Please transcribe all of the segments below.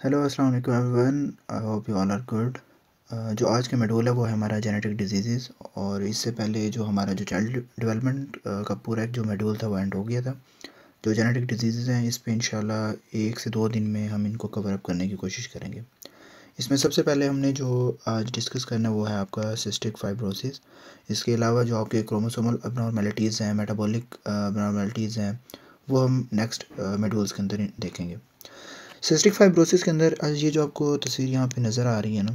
Hello अस्सलाम वालेकुम everyone, I hope you all are good. जो आज का मॉड्यूल है वो है हमारा जेनेटिक डिजीज़। और इससे पहले जो हमारा जो चाइल्ड डेवलपमेंट का पूरा एक जो मॉड्यूल था वो एंड हो गया था। जो जेनेटिक डिजीज़ हैं इस पे इंशाल्लाह 1 से 2 दिन में हम इनको कवर अप करने की कोशिश करेंगे। इसमें सबसे पहले हमने जो आज डिस्कस करना है वो है आपका सिस्टिक फाइब्रोसिस। इसके अलावा जो आपके क्रोमोसोमल अबनॉर्मेलिटीज़ हैं, मेटाबॉलिक अबनॉर्मेलिटीज़ हैं, वो हम नेक्स्ट मॉड्यूल्स के अंदर देखेंगे। सिस्टिक फाइब्रोसिस के अंदर आज ये जो आपको तस्वीर यहाँ पे नज़र आ रही है ना,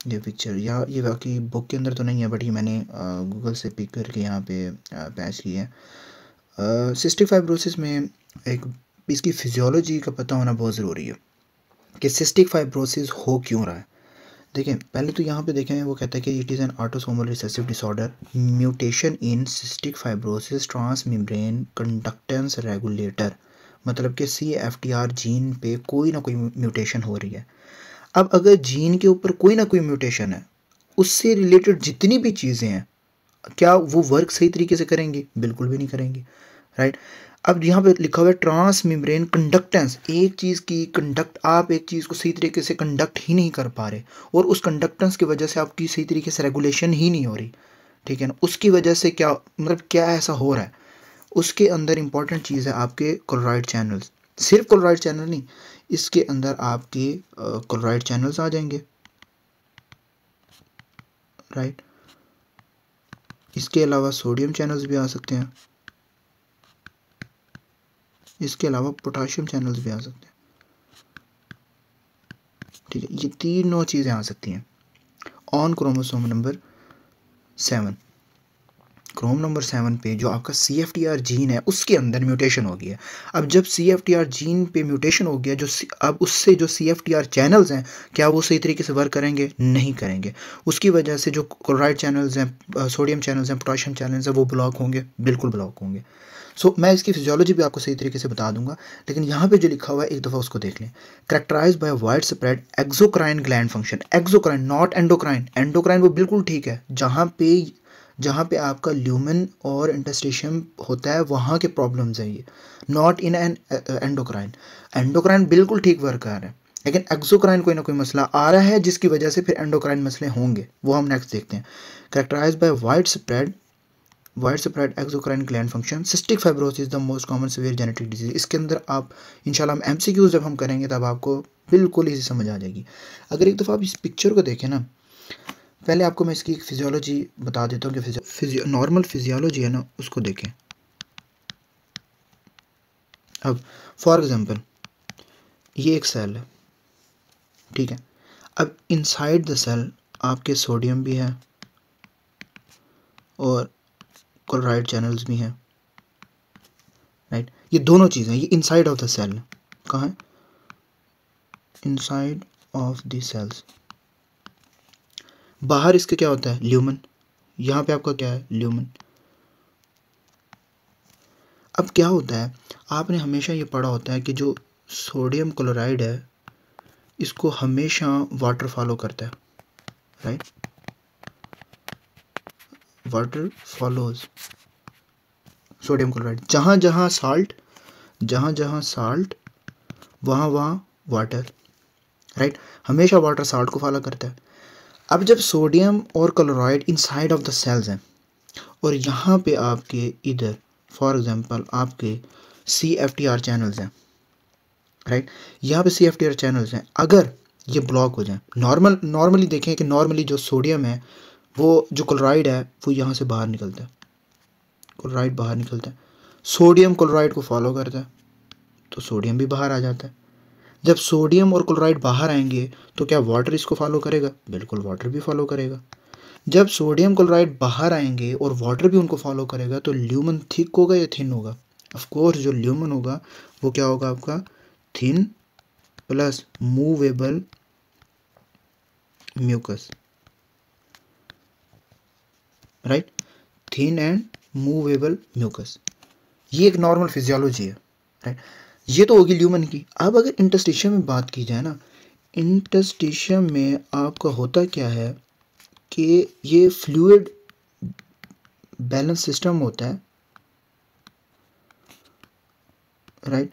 ये पिक्चर यहाँ ये बाकी बुक के अंदर तो नहीं है, बट ये मैंने गूगल से पिक करके यहाँ पे पैच की है। सिस्टिक फाइब्रोसिस में एक इसकी फिजियोलॉजी का पता होना बहुत ज़रूरी है कि सिस्टिक फाइब्रोसिस हो क्यों रहा है। देखें, पहले तो यहाँ पे देखें, वो कहता है कि it is an autosomal recessive disorder, mutation in cystic fibrosis transmembrane conductance regulator. मतलब कि CFTR जीन पे कोई ना कोई म्यूटेशन हो रही है। अब अगर जीन के ऊपर कोई ना कोई म्यूटेशन है, उससे रिलेटेड जितनी भी चीज़ें हैं, क्या वो वर्क सही तरीके से करेंगी? बिल्कुल भी नहीं करेंगी, राइट। अब यहाँ पे लिखा हुआ है ट्रांस मेम्ब्रेन कंडक्टेंस। एक चीज़ की कंडक्ट, आप एक चीज़ को सही तरीके से कंडक्ट ही नहीं कर पा रहे, और उस कंडक्टेंस की वजह से आपकी सही तरीके से रेगुलेशन ही नहीं हो रही, ठीक है ना। उसकी वजह से क्या मतलब क्या ऐसा हो रहा है, उसके अंदर इंपॉर्टेंट चीज़ है आपके क्लोराइड चैनल्स। सिर्फ क्लोराइड चैनल नहीं, इसके अंदर आपके क्लोराइड चैनल्स आ जाएंगे, राइट। इसके अलावा सोडियम चैनल्स भी आ सकते हैं, इसके अलावा पोटाशियम चैनल्स भी आ सकते हैं, ठीक है। ये तीनों चीज़ें आ सकती हैं on chromosome number 7। Chrome number 7 पे जो आपका CFTR जीन है उसके अंदर म्यूटेशन हो गया। अब जब CFTR जीन पे म्यूटेशन हो गया, अब उससे जो CFTR चैनल्स हैं, क्या वो सही तरीके से वर्क करेंगे? नहीं करेंगे। उसकी वजह से जो क्लोराइड चैनल्स हैं, सोडियम चैनल्स हैं, पोटाशियम चैनल्स हैं, वो ब्लॉक होंगे, बिल्कुल ब्लॉक होंगे। मैं इसकी फिजियोलॉजी भी आपको सही तरीके से बता दूंगा, लेकिन यहाँ पे जो लिखा हुआ है एक दफ़ा उसको देख लें। Characterized by widespread exocrine gland function. Exocrine, not endocrine. Endocrine वो बिल्कुल ठीक है, जहाँ पे आपका ल्यूमेन और इंटरस्टिशियम होता है वहाँ के प्रॉब्लम्स हैं ये, not in an endocrine. Endocrine बिल्कुल ठीक वर्क कर रहा है, लेकिन एक्सोक्राइन कोई ना कोई मसला आ रहा है जिसकी वजह से फिर एंडोक्राइन मसले होंगे, वो हम नेक्स्ट देखते हैं। Characterized by widespread exocrine gland function. Cystic fibrosis the most common severe genetic disease. इसके अंदर आप इंशाल्लाह हम MCQ जब हम करेंगे तब आपको बिल्कुल इजी समझ आ जाएगी। अगर एक दफ़ा आप इस पिक्चर को देखें ना, पहले आपको मैं इसकी फिजियोलॉजी बता देता हूँ कि नॉर्मल फिजियोलॉजी है ना, उसको देखें। अब फॉर एग्जांपल ये एक सेल है, ठीक है। अब इनसाइड द सेल आपके सोडियम भी है और क्लोराइड चैनल्स भी हैं, राइट। ये दोनों चीज़ें, ये इनसाइड ऑफ द सेल। कहाँ है? Inside of the cells. बाहर इसके क्या होता है? ल्यूमन। यहाँ पे आपका क्या है? ल्यूमन। अब क्या होता है, आपने हमेशा ये पढ़ा होता है कि जो सोडियम क्लोराइड है इसको हमेशा वाटर फॉलो करता है, right. Water follows sodium chloride. जहाँ जहाँ साल्ट वहाँ वहाँ वाटर, राइट। हमेशा वाटर साल्ट को फॉलो करता है। अब जब सोडियम और chloride inside of the cells हैं और यहाँ पे आपके इधर फॉर एग्जांपल आपके CFTR चैनल्स हैं, राइट। यहाँ पे CFTR चैनल्स हैं, अगर ये ब्लॉक हो जाए, नॉर्मली देखें कि नॉर्मली जो सोडियम है, वो जो क्लोराइड है वो यहाँ से बाहर निकलता है, क्लोराइड बाहर निकलता है, सोडियम क्लोराइड को फॉलो करता है, तो सोडियम भी बाहर आ जाता है। जब सोडियम और क्लोराइड बाहर आएंगे तो क्या वाटर इसको फॉलो करेगा? बिल्कुल वाटर भी फॉलो करेगा। जब सोडियम क्लोराइड बाहर आएंगे और वाटर भी उनको फॉलो करेगा तो ल्यूमन थिक होगा या थिन होगा? ऑफ कोर्स जो ल्यूमन होगा वो क्या होगा आपका? Thin plus movable mucus, right. Thin and movable mucus, ये एक नॉर्मल फिजियोलॉजी है, राइट। ये तो होगी ल्यूमन की। अब अगर इंटरस्टिशियम में बात की जाए ना, इंटरस्टिशियम में आपका होता क्या है कि ये फ्लूइड बैलेंस सिस्टम होता है, राइट।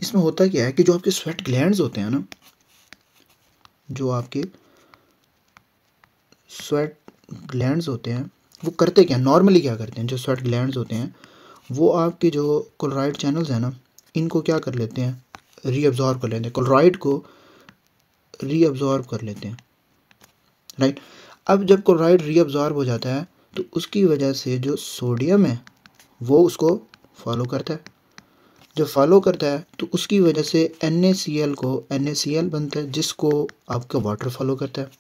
इसमें होता क्या है कि जो आपके स्वेट ग्लैंड्स होते हैं ना, जो आपके स्वेट ग्लैंड्स होते हैं वो करते क्या, नॉर्मली क्या करते हैं, जो स्वेट ग्लैंड्स होते हैं वो आपके जो क्लोराइड चैनल्स हैं ना, इनको क्या कर लेते हैं, रीअब्जॉर्ब कर लेते हैं, क्लोराइड को रीअब्जॉर्ब कर लेते हैं, राइट। अब जब क्लोराइड रीअब्जॉर्ब हो जाता है तो उसकी वजह से जो सोडियम है वो उसको फॉलो करता है, जब फॉलो करता है तो उसकी वजह से NaCl को NaCl बनता है, जिसको आपका वाटर फॉलो करता है,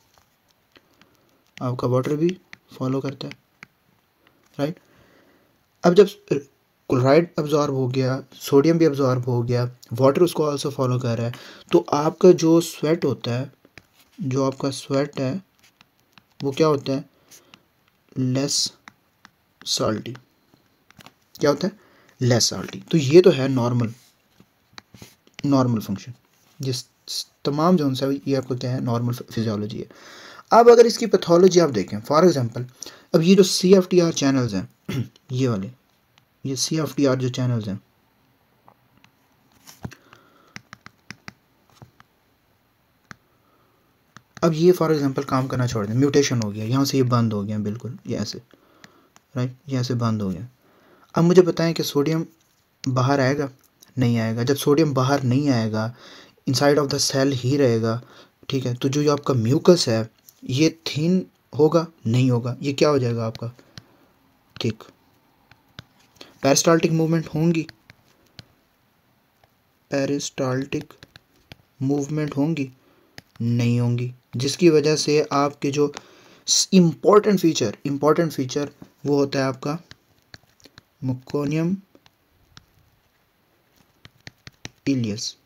आपका वाटर भी फॉलो करता है, राइट। अब जब क्लोराइड अब्जॉर्ब हो गया, सोडियम भी अब्जॉर्ब हो गया, वाटर उसको आल्सो फॉलो कर रहा है, तो आपका जो स्वेट होता है, जो आपका स्वेट है वो क्या होता है, लेस साल्टी। क्या होता है, लेस साल्टी। तो ये तो है नॉर्मल फंक्शन, जिस तमाम जो है ये आपको क्या है, नॉर्मल फिजियोलॉजी है। अब अगर इसकी पैथोलॉजी आप देखें, फॉर एग्जांपल अब ये जो CFTR चैनल्स हैं ये वाले, ये CFTR जो चैनल्स हैं, अब ये फॉर एग्जांपल काम करना छोड़ दें, म्यूटेशन हो गया, यहाँ से ये बंद हो गया बिल्कुल, ये ऐसे, राइट, ये ऐसे बंद हो गया। अब मुझे बताएं कि सोडियम बाहर आएगा, नहीं आएगा। जब सोडियम बाहर नहीं आएगा, इनसाइड ऑफ द सेल ही रहेगा, ठीक है, तो जो आपका म्यूकस है ये थिन होगा, नहीं होगा, ये क्या हो जाएगा आपका, थिक। पेरिस्टाल्टिक मूवमेंट होंगी, पेरिस्टाल्टिक मूवमेंट होंगी, नहीं होंगी, जिसकी वजह से आपके जो इम्पोर्टेंट फीचर वो होता है आपका मेकोनियम इलियस।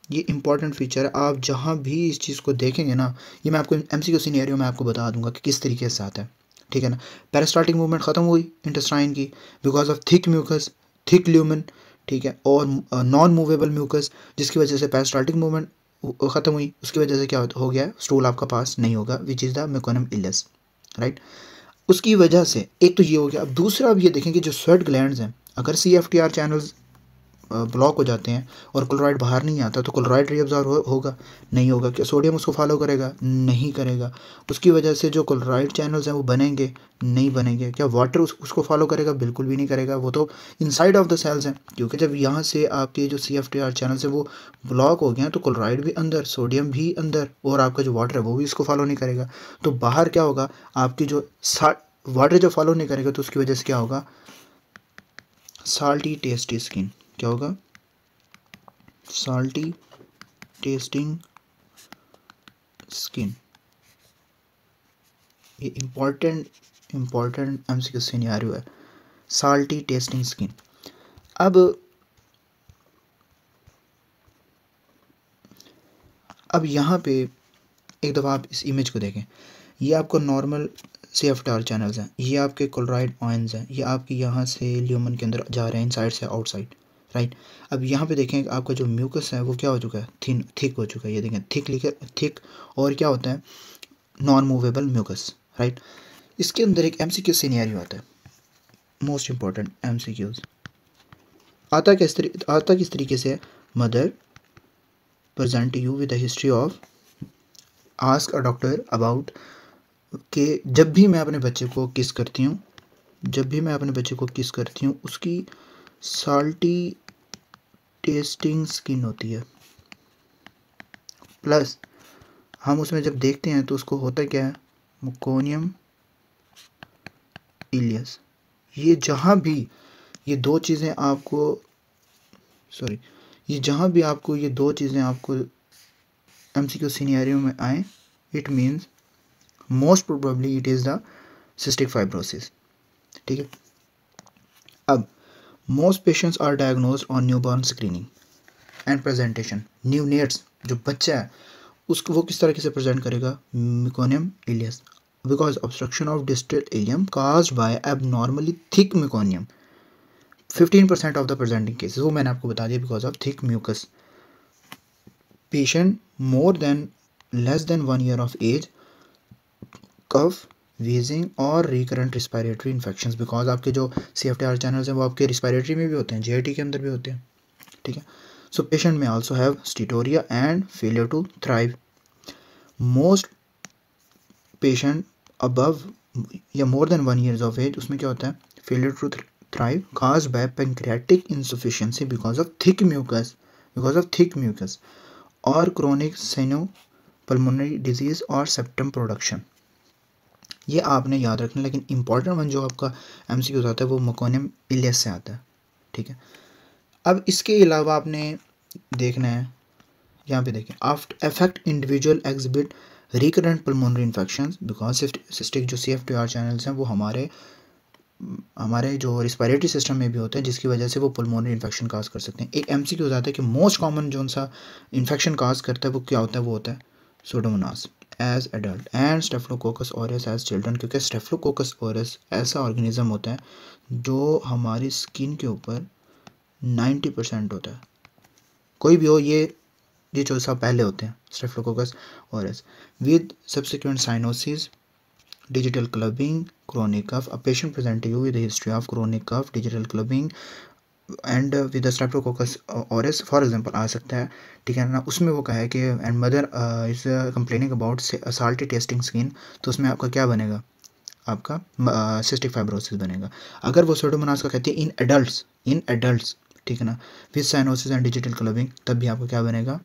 ये इंपॉर्टेंट फीचर है, आप जहाँ भी इस चीज़ को देखेंगे ना, ये मैं आपको MCQ सिनेरियो में आपको बता दूंगा कि किस तरीके से आता है, ठीक है ना। पेरिस्टाल्टिक मूवमेंट ख़त्म हुई इंटेस्टाइन की because of thick mucus, thick lumen, ठीक है, और नॉन मूवेबल म्यूकस, जिसकी वजह से पेरिस्टाल्टिक मूवमेंट ख़त्म हुई, उसकी वजह से क्या हो गया, स्टूल आपका पास नहीं होगा, which is the meconium ileus, right. उसकी वजह से एक तो ये हो गया। अब दूसरा अब ये देखें कि जो स्वेट ग्लैंड्स हैं, अगर CFTR चैनल्स ब्लॉक हो जाते हैं और क्लोराइड बाहर नहीं आता तो क्लोराइड रीअब्जॉर्ब होगा, नहीं होगा। क्या सोडियम उसको फॉलो करेगा, नहीं करेगा। उसकी वजह से जो क्लोराइड चैनल्स हैं वो बनेंगे, नहीं बनेंगे। क्या वाटर उसको फॉलो करेगा, बिल्कुल भी नहीं करेगा, वो तो इनसाइड ऑफ द सेल्स हैं, क्योंकि जब यहाँ से आपके जो CFTR चैनल्स हैं वो ब्लॉक हो गए हैं तो क्लोराइड भी अंदर, सोडियम भी अंदर, और आपका जो वाटर है वो भी इसको फॉलो नहीं करेगा। तो बाहर क्या होगा, आपकी जो वाटर जो फॉलो नहीं करेगा तो उसकी वजह से क्या होगा, साल्टी टेस्टी स्किन। क्या होगा, साल्टी टेस्टिंग स्किन। ये इम्पोर्टेंट MCQ सिनेरियो है, साल्टी टेस्टिंग स्किन। अब यहाँ पे एक दफ़ा आप इस इमेज को देखें, ये आपको नॉर्मल CFTR चैनल्स हैं, ये आपके क्लोराइड आयंस हैं, ये आपके यहाँ से ल्यूमन के अंदर जा रहे हैं, इनसाइड से आउटसाइड, राइट। अब यहाँ पे देखें आपका जो म्यूकस है वो क्या हो चुका है, थिक हो चुका है, ये देखें थिक लिखे, थिक, और क्या होता है, नॉन मूवेबल म्यूकस, राइट। इसके अंदर एक MCQ सिनेरियो आता है, मोस्ट इंपॉर्टेंट MCQs आता किस तरीके से, mother present you with the history of, ask a doctor about, कि जब भी मैं अपने बच्चे को किस करती हूँ उसकी साल्टी टेस्टिंग स्किन होती है, प्लस हम उसमें जब देखते हैं तो उसको होता क्या है, मेकोनियम इलियस। ये जहाँ भी ये दो चीज़ें आपको MCQ सिनेरियो में आए, it means most probably it is the cystic fibrosis, ठीक है। अब most patients are diagnosed on newborn screening and presentation. Neonates जो बच्चा है उसको वो किस तरीके से प्रेजेंट करेगा, meconium ileus, because obstruction of distal ileum caused by abnormally thick meconium, 15% of the presenting cases, वो मैंने आपको बता दिया, because of thick mucus. Patient more than less than 1 year of age, cough, wheezing और recurrent respiratory infections, because आपके जो CFTR channels हैं वो आपके रिस्पायरेटरी में भी होते हैं, GIT के अंदर भी होते हैं, ठीक है। So patient may also have steatorrhoea and failure to thrive. Most patient above या more than 1 years of age, उसमें क्या होता है, failure to thrive caused by pancreatic insufficiency because of thick mucus और क्रोनिक साइनो पल्मोनरी डिजीज और sputum production. ये आपने याद रखना, लेकिन इंपॉर्टेंट वन जो आपका एमसीक्यू आता है वो मेकोनियम इलियस से आता है, ठीक है। अब इसके अलावा आपने देखना है, यहाँ पे देखें, after affect individual exhibit recurrent pulmonary infections because cystic जो CFTR चैनल्स हैं वो हमारे जो रिस्पायरेटरी सिस्टम में भी होते हैं, जिसकी वजह से वो पल्मोनरी इन्फेक्शन काज कर सकते हैं। एक एमसीक्यू आता है कि मोस्ट कॉमन जो सा इन्फेक्शन काज करता है वो क्या होता है, वो होता है pseudomonas as adult and staphylococcus aureus as children, क्योंकि स्टेफिलोकोकस ऑरियस ऐसा ऑर्गेनिज्म होता है जो हमारी स्किन के ऊपर 90% होता है। कोई भी हो, ये जो सब पहले होते हैं staphylococcus aureus with subsequent cyanosis, digital clubbing, chronic cough. A patient present to you with a history of chronic cough, digital clubbing and with the streptococcus aureus for example आ सकता है, ठीक है ना। उसमें वो कहा है कि and mother is complaining about salty tasting skin, तो उसमें आपका क्या बनेगा, आपका सिस्टिक फाइब्रोसिस बनेगा। अगर वो सूडोमोनास का कहती है इन एडल्ट्स, ठीक है ना, with cyanosis and digital clubbing, तब भी आपको क्या बनेगा,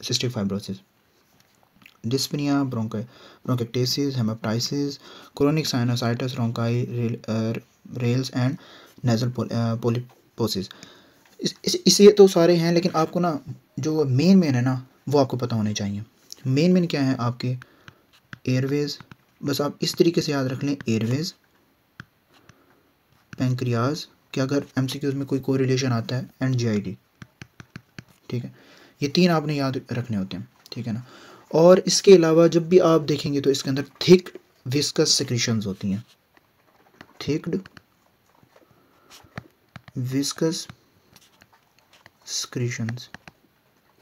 cystic fibrosis. dyspnea, bronchiectasis, hemoptysis, chronic sinusitis, rales and nasal polyposis। इसे तो सारे हैं, लेकिन आपको ना जो मेन है ना वो आपको पता होने चाहिए। मेन क्या है आपके, एयरवेज, बस आप इस तरीके से याद रख लें, एयरवेज, पैंक्रियाज कि अगर एमसीक्यूज में कोई कोरिलेशन आता है, एंड GID, ठीक है। ये 3 आपने याद रखने होते हैं, ठीक है ना। और इसके अलावा जब भी आप देखेंगे तो इसके अंदर थिक विस्कस सेक्रीशंस होती हैं, थिक्ड विस्कस सेक्रीशंस,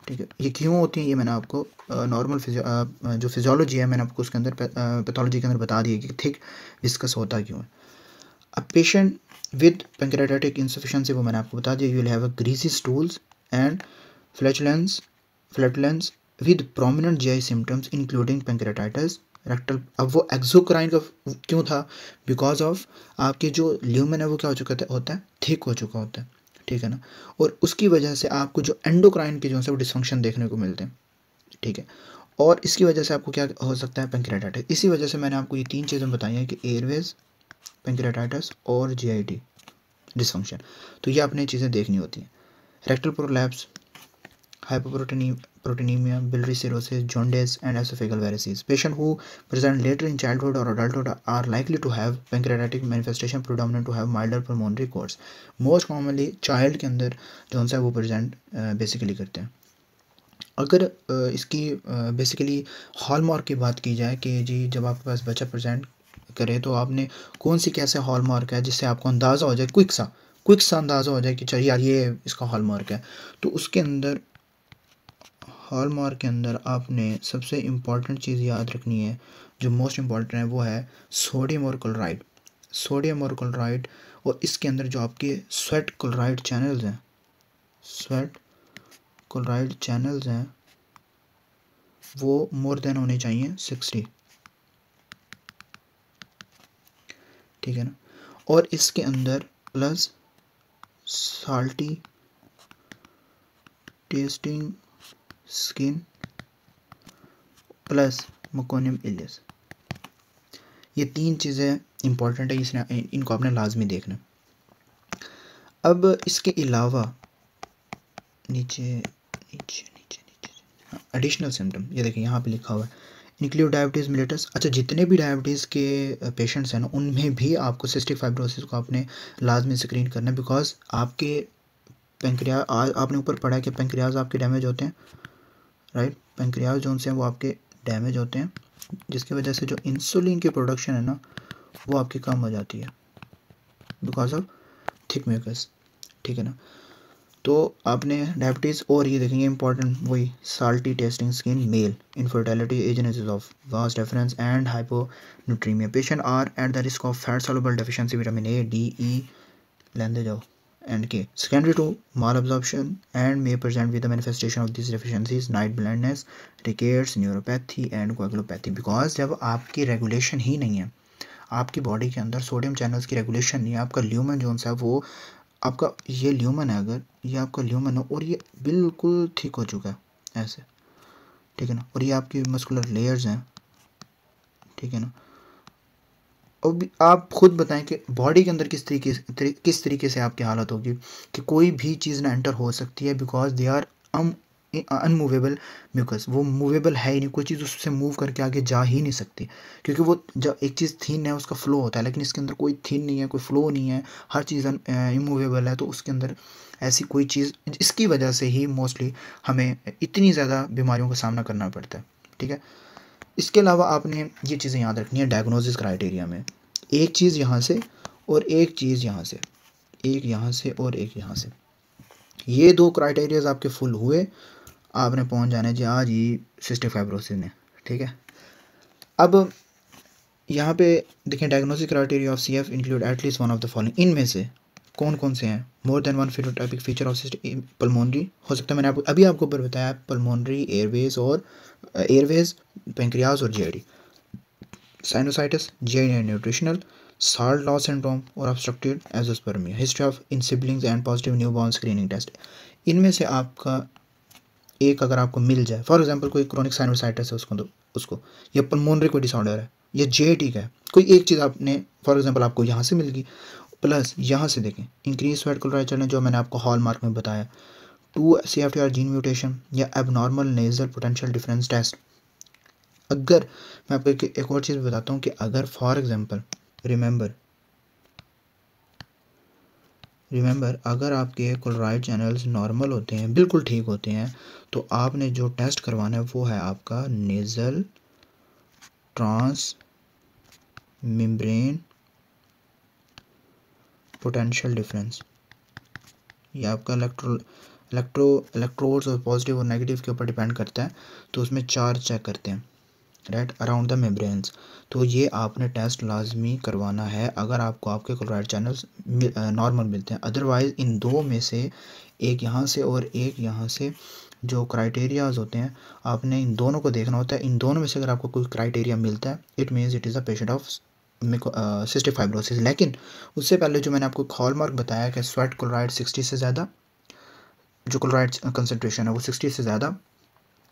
ठीक है। ये क्यों होती हैं, ये मैंने आपको नॉर्मल जो फिजियोलॉजी है मैंने आपको उसके अंदर पैथोलॉजी के अंदर बता दी है कि थिक विस्कस होता क्यों है। अब पेशेंट विद पैंक्रियाटिक इंसफिशिएंसी, वो मैंने आपको बता दिया, you will have a greasy stools and flatulence with prominent GI symptoms including pancreatitis, rectal। अब वो एक्सोक्राइन का क्यों था, बिकॉज ऑफ आपके जो ल्यूमेन है वो क्या हो चुका होता है, थिक हो चुका होता है, ठीक है ना। और उसकी वजह से आपको जो एंडोक्राइन के जो है वो डिसफंक्शन देखने को मिलते हैं, ठीक है। और इसकी वजह से आपको क्या हो सकता है, पैंक्रियाटाइटिस। इसी वजह से मैंने आपको ये 3 चीज़ें बताई हैं कि एयरवेज, पैंक्रियाटाइटिस और GID डिसफंक्शन, तो ये आपने चीज़ें देखनी होती हैं। Rectal prolapse, hypoproteinemia, biliary cirrhosis, jaundice, and esophageal varices. Patients who present later in childhood or adulthood are likely to have pancreatic manifestation predominant to have milder pulmonary course. Most commonly child के अंदर जो है वो present basically करते हैं। अगर इसकी basically hallmark की बात की जाए कि जी जब आपके पास बच्चा प्रेजेंट करे तो आपने कौन सी कैसे हॉलमार्क है जिससे आपको अंदाज़ा हो जाए, क्विक सा अंदाज़ा हो जाए कि चलिए यार ये इसका हॉलमार्क है, तो उसके अंदर हॉलमार्क के अंदर आपने सबसे इम्पॉर्टेंट चीज़ याद रखनी है, जो मोस्ट इम्पॉर्टेंट है वो है सोडियम और क्लोराइड। और इसके अंदर जो आपके स्वेट क्लोराइड चैनल्स हैं वो मोर देन होने चाहिए 60, ठीक है ना। और इसके अंदर plus salty tasting skin plus meconium ileus, ये 3 चीज़ें इंपॉर्टेंट है, इनको आपने लाजमी देखना। अब इसके अलावा नीचे एडिशनल सिम्टम, ये देखिए यहाँ पे लिखा हुआ है, इंक्लूड डायबिटीज़ मिलेटस। अच्छा, जितने भी डायबिटीज़ के पेशेंट्स हैं ना उनमें भी आपको सिस्टिक फाइब्रोसिस को आपने लाजमी स्क्रीन करना है, बिकॉज आपके आपने ऊपर पढ़ा है कि पैंक्रियाज आपके डैमेज होते हैं, राइट। पैंक्रियाज जो हैं वो आपके डैमेज होते हैं, जिसकी वजह से जो इंसुलिन की प्रोडक्शन है ना वो आपकी कम हो जाती है बिकॉज ऑफ थिक म्यूकस, ठीक है ना। तो आपने डायबिटीज़ और ये देखेंगे इंपॉर्टेंट वही salty tasting skin, male, infertility, agenesis of vas deferens and hyponatraemia. Patient are at the risk of fat soluble deficiency vitamin A, D, E, लेंदे जाओ, and K. Secondary to malabsorption and may present with the manifestation of these deficiencies, night blindness, rickets, neuropathy and coagulopathy. Because जब आपकी regulation ही नहीं है, आपकी body के अंदर sodium channels की रेगुलेशन नहीं है, आपका ल्यूमन जोन है वो आपका ये ल्यूमन है, अगर ये आपका ल्यूमन है और ये बिल्कुल ठीक हो चुका है ऐसे, ठीक है ना, और ये आपकी मस्कुलर लेयर्स हैं, ठीक है ना, और भी आप खुद बताएं कि बॉडी के अंदर किस तरीके से आपकी हालत होगी कि कोई भी चीज़ ना एंटर हो सकती है, because they are unmovable mucus, वो मूवेबल है ही नहीं, कोई चीज़ उससे मूव करके आगे जा ही नहीं सकती, क्योंकि वो जब एक चीज़ थीन है उसका फ्लो होता है, लेकिन इसके अंदर कोई थीन नहीं है, कोई फ्लो नहीं है, हर चीज़ इमूवेबल है, तो उसके अंदर ऐसी कोई चीज़, इसकी वजह से ही मोस्टली हमें इतनी ज़्यादा बीमारियों का सामना करना पड़ता है, ठीक है। इसके अलावा आपने ये चीज़ें याद रखनी है डायग्नोसिस क्राइटेरिया में, एक चीज़ यहाँ से और एक चीज़ यहाँ से, एक यहाँ से और एक यहाँ से, ये दो क्राइटेरियाज आपके फुल हुए, आपने पहुँच जाना है जी आज ही सिस्टिक फाइब्रोसिस में, ठीक है। अब यहाँ पे देखें diagnosis criteria of CF include at least one of the following, इनमें से कौन कौन से हैं, more than one phenotypic feature of cystic pulmonary हो सकता है, मैंने आपको अभी आपको ऊपर बताया पल्मोनरी, एयरवेज और एयरवेज, पेंक्रियाज और GID, sinusitis, GI nutritional, salt loss syndrome और obstructive azoospermia, history of in siblings and positive newborn screening test, इनमें से आपका एक अगर आपको मिल जाए, फॉर एग्जांपल कोई क्रोनिक साइनोसाइटिस है उसको या पल्मोनरी कोई डिसऑर्डर है या GID का है, कोई एक चीज़ आपने फॉर एग्जांपल आपको यहाँ से मिल गई, प्लस यहाँ से देखें इंक्रीज स्वेट क्लोराइड चैनल जो मैंने आपको हॉलमार्क में बताया, 2 CFTR जीन म्यूटेशन या abnormal nasal potential difference test. अगर मैं आपको एक और चीज़ बताता हूँ कि अगर फॉर एग्जांपल रिमेंबर अगर आपके क्लोराइड चैनल्स नॉर्मल होते हैं, बिल्कुल ठीक होते हैं, तो आपने जो टेस्ट करवाना है वो है आपका nasal transmembrane potential difference, ये आपका इलेक्ट्रोड्स और पॉजिटिव और नेगेटिव के ऊपर डिपेंड करता है, तो उसमें चार्ज चेक करते हैं राइट अराउंड द मेम्ब्रेन्स, तो ये आपने टेस्ट लाजमी करवाना है अगर आपको आपके क्लोराइड चैनल्स नॉर्मल मिलते हैं। अदरवाइज़ इन दो में से एक यहाँ से और एक यहाँ से जो क्राइटेरियाज होते हैं आपने इन दोनों को देखना होता है, इन दोनों में से अगर आपको कोई क्राइटेरिया मिलता है it means it is a patient of cystic fibrosis. लेकिन उससे पहले जो मैंने आपको हॉलमार्क बताया कि स्वेट क्लोराइड 60 से ज़्यादा, जो क्लोराइड कंसनट्रेशन है वो 60 से ज़्यादा,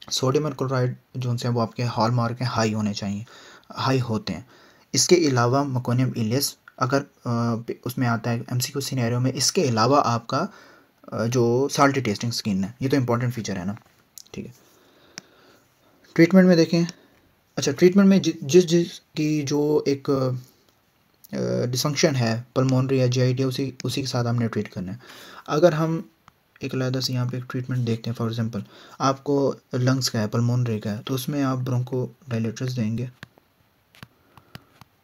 सोडियम और क्लोराइड जो हैं वो आपके हॉलमार्क हैं हाई होने चाहिए, हाई होते हैं। इसके अलावा मकोनियम इलियस अगर उसमें आता है MCQ सिनेरियो में, इसके अलावा आपका जो साल्टी टेस्टिंग स्किन है, ये तो इंपॉर्टेंट फीचर है ना, ठीक है। ट्रीटमेंट में देखें, अच्छा ट्रीटमेंट में जिस की जो एक डिसफंक्शन है पल्मोनरी या GID उसी के साथ हमने ट्रीट करना है। अगर हम एक अलग से यहाँ पे एक ट्रीटमेंट देखते हैं, फॉर एग्जांपल आपको लंग्स का है, पल्मोनरी का है, तो उसमें आप ब्रोंको डायलेटर्स देंगे,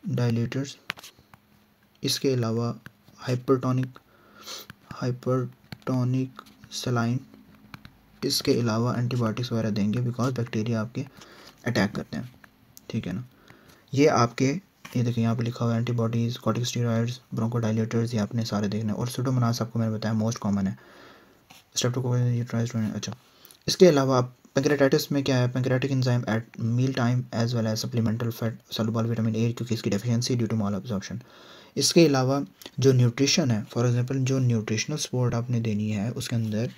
डायलेटर्स, इसके अलावा हाइपरटोनिक सलाइन, इसके अलावा एंटीबायोटिक्स वगैरह देंगे बिकॉज बैक्टीरिया आपके अटैक करते हैं, ठीक है ना। ये आपके ये देखिए यहाँ पे लिखा हुआ है एंटीबॉडीज़, कॉर्टिकोस्टेरॉइड्स, ब्रोंकोडायलेटर्स, ये आपने सारे देखने हैं। और सुडोमोनास आपको मैंने बताया मोस्ट कॉमन है, स्ट्रेप्टोकोकस। अच्छा इसके अलावा आप पैंक्रेटाइटिस में क्या है, pancreatic enzyme at meal time as well as supplemental fat soluble vitamin A, क्योंकि इसकी deficiency due to malabsorption. इसके अलावा जो न्यूट्रिशन है, फॉर एग्जांपल जो न्यूट्रिशनल सपोर्ट आपने देनी है उसके अंदर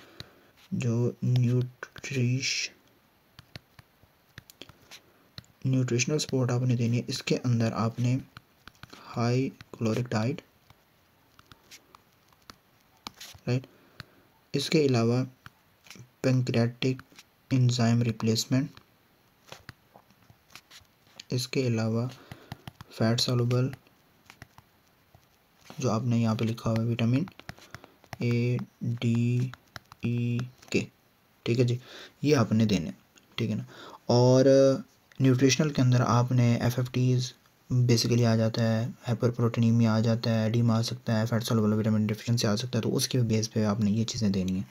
जो न्यूट्रिशनल सपोर्ट आपने देनी है, इसके अंदर आपने हाई कैलोरिक डाइट राइट, इसके अलावा पैंक्रियाटिक एंजाइम रिप्लेसमेंट, इसके अलावा फैट सॉल्युबल जो आपने यहाँ पे लिखा हुआ है विटामिन ADEK, ठीक है जी, ये आपने देने, ठीक है ना। और न्यूट्रिशनल के अंदर आपने FFTs बेसिकली आ जाता है, हाइपरप्रोटीनीमिया आ जाता है, एडीमा आ सकता है, फैट सॉल्युबल विटामिन डेफिशिएंसी आ सकता है, तो उसके बेस पे आपने ये चीज़ें देनी है।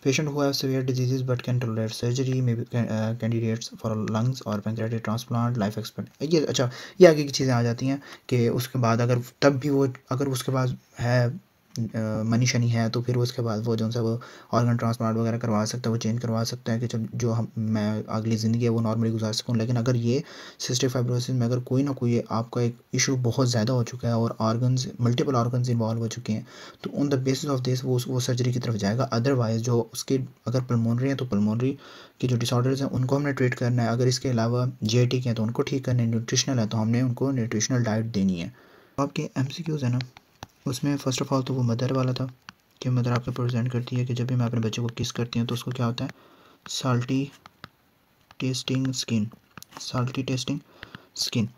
Patient who have severe diseases but can tolerate surgery may be candidates for lungs और पैंक्रियाटिक ट्रांसप्लांट, लाइफ एक्सपेक्ट, ये अच्छा ये आगे की चीज़ें आ जाती हैं कि उसके बाद अगर तब भी वो अगर उसके पास है मनी शनी है तो फिर उसके बाद वो जो सा वो ऑर्गन ट्रांसप्लांट वगैरह करवा सकता है, वो चेंज करवा सकता है कि जो हम मैं अगली ज़िंदगी है वो नॉर्मली गुजार सकूँ। लेकिन अगर ये सिस्टिक फाइब्रोसिस में अगर कोई ना कोई आपका एक इशू बहुत ज़्यादा हो चुका है और ऑर्गन्स मल्टीपल ऑर्गन्स इन्वॉल्व हो चुके हैं, तो on the basis of this वो सर्जरी की तरफ जाएगा। अदरवाइज़ जो उसके अगर पल्मोनरी है तो पल्मोनरी के जो डिसऑर्डर्स हैं उनको हमने ट्रीट करना है। अगर इसके अलावा जेनेटिक हैं तो उनको ठीक करना है। न्यूट्रिशनल है तो हमने उनको न्यूट्रिशनल डाइट देनी है। आपके MCQs है ना, उसमें फ़र्स्ट ऑफ़ ऑल तो वो मदर वाला था कि मदर आपको प्रेजेंट करती है कि जब भी मैं अपने बच्चे को किस करती हूँ तो उसको क्या होता है, salty tasting skin, salty tasting skin.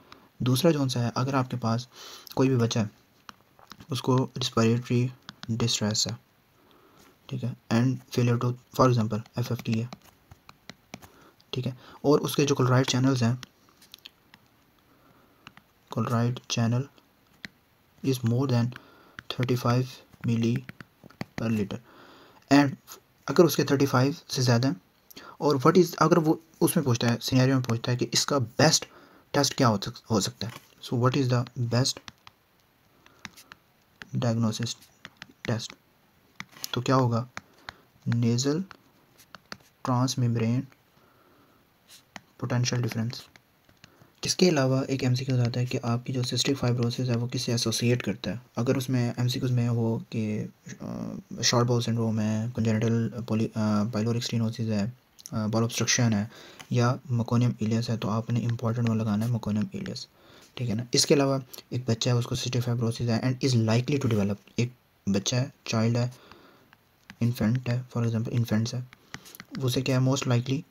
दूसरा जौन सा है, अगर आपके पास कोई भी बच्चा है उसको रिस्पिरेटरी डिस्ट्रेस है, ठीक है, and failure to for example FFT है, ठीक है, और उसके जो क्लोराइड चैनल्स हैं, chloride channel is more than 35 milli per litre, and अगर उसके 35 से ज़्यादा है, और व्हाट इज़, अगर वो उसमें पूछता है, सिनेरियो में पूछता है कि इसका बेस्ट टेस्ट क्या हो सकता है, so what is the best diagnosis test, तो क्या होगा, नेज़ल ट्रांसमेम्ब्रेन पोटेंशियल डिफरेंस। इसके अलावा एक MCQ आता है कि आपकी जो सिस्टिक फाइब्रोसिस है वो किससे एसोसिएट करता है। अगर उसमें MCQs में वो कि शॉर्ट बाउल सिंड्रोम है, कंजेनिटल पाइलोरिक स्टेनोसिस है, बॉल ऑब्स्ट्रक्शन है, या मेकोनियम इलियस है, तो आपने इंपॉर्टेंट वो लगाना है मेकोनियम इलियस, ठीक है ना। इसके अलावा एक बच्चा है उसको सिस्टिक फाइब्रोसिस है and is likely to develop, एक बच्चा है, चाइल्ड है, इन्फेंट है, फॉर एग्जांपल इन्फेंट्स है, उसे क्या है, मोस्ट लाइकली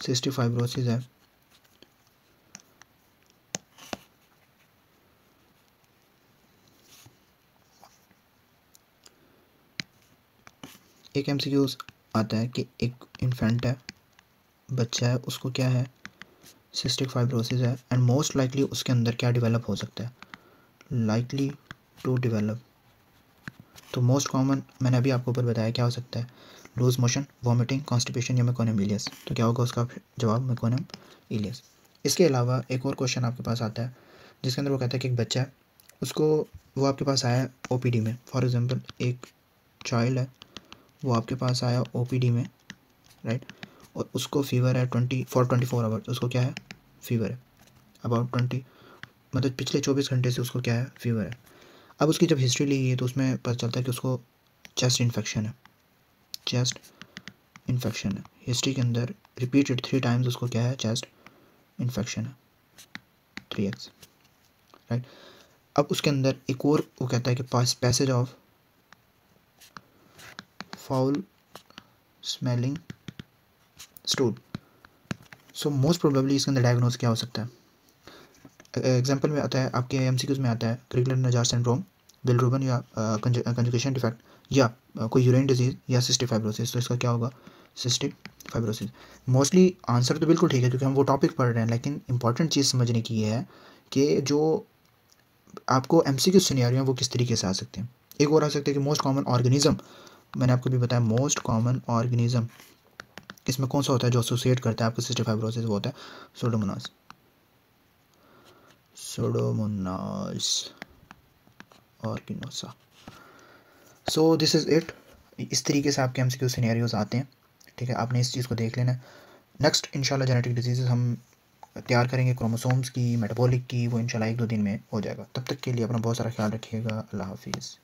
सिस्टिक फाइब्रोसिस है। एक MCQ आता है कि एक इन्फेंट है, बच्चा है, उसको क्या है, सिस्टिक फाइब्रोसिस है, एंड मोस्ट लाइकली उसके अंदर क्या डेवलप हो सकता है, लाइकली टू डेवलप, तो मोस्ट कॉमन मैंने अभी आपको ऊपर बताया क्या हो सकता है, लूज मोशन, वॉमिटिंग, कॉन्स्टिपेशन या मेकोनियम इलियस, तो क्या होगा उसका जवाब, मेकोनियम इलियस। इसके अलावा एक और क्वेश्चन आपके पास आता है जिसके अंदर वो कहता है कि एक बच्चा है, उसको वो आपके पास आया OPD में, फॉर एग्जांपल एक चाइल्ड है, वो आपके पास आया OPD में, राइट, और उसको फीवर है 24 आवर्स, उसको क्या है, फीवर है अबाउट 20, मतलब पिछले 24 घंटे से उसको क्या है, फीवर है। अब उसकी जब हिस्ट्री ली है तो उसमें पता चलता है कि उसको चेस्ट इन्फेक्शन है, चेस्ट इन्फेक्शन है, हिस्ट्री के अंदर रिपीटेड 3 टाइम्स उसको क्या है, चेस्ट इन्फेक्शन है, 3x, राइट। अब उसके अंदर एक और वो कहता है कि passage of foul smelling stool, so most probably इसके अंदर डायग्नोज क्या हो सकता है। एग्जांपल में आता है आपके MCQs में आता है क्रिगलर नजार सिंड्रोम, बिलरुबन या कंजुगेशन डिफेक्ट, या कोई यूरिन डिजीज या सिस्टिक फाइब्रोसिस, तो इसका क्या होगा, सिस्टिक फाइब्रोसिस। मोस्टली आंसर तो बिल्कुल ठीक है क्योंकि हम वो टॉपिक पढ़ रहे हैं, लेकिन इंपॉर्टेंट चीज़ समझने की ये है कि जो आपको MCQ सिनेरियो हैं वो किस तरीके से आ सकते हैं। एक और आ सकता है कि मोस्ट कॉमन ऑर्गेनिज्म, मैंने आपको भी बताया मोस्ट कॉमन ऑर्गेनिज्म इसमें कौन सा होता है जो एसोसिएट करता है आपको सिस्टिक फाइब्रोसिस, वो होता है pseudomonas, pseudomonas aeruginosa. So this is it. इस तरीके से आपके MCQ सिनेरियोज आते हैं, ठीक है, आपने इस चीज़ को देख लेना है। नेक्स्ट इंशाल्लाह जेनेटिक डिजीज़ हम तैयार करेंगे, क्रोमोसोम्स की, मेटाबॉलिक की, वो इंशाल्लाह 1-2 दिन में हो जाएगा। तब तक के लिए अपना बहुत सारा ख्याल रखिएगा। अल्लाह हाफिज़।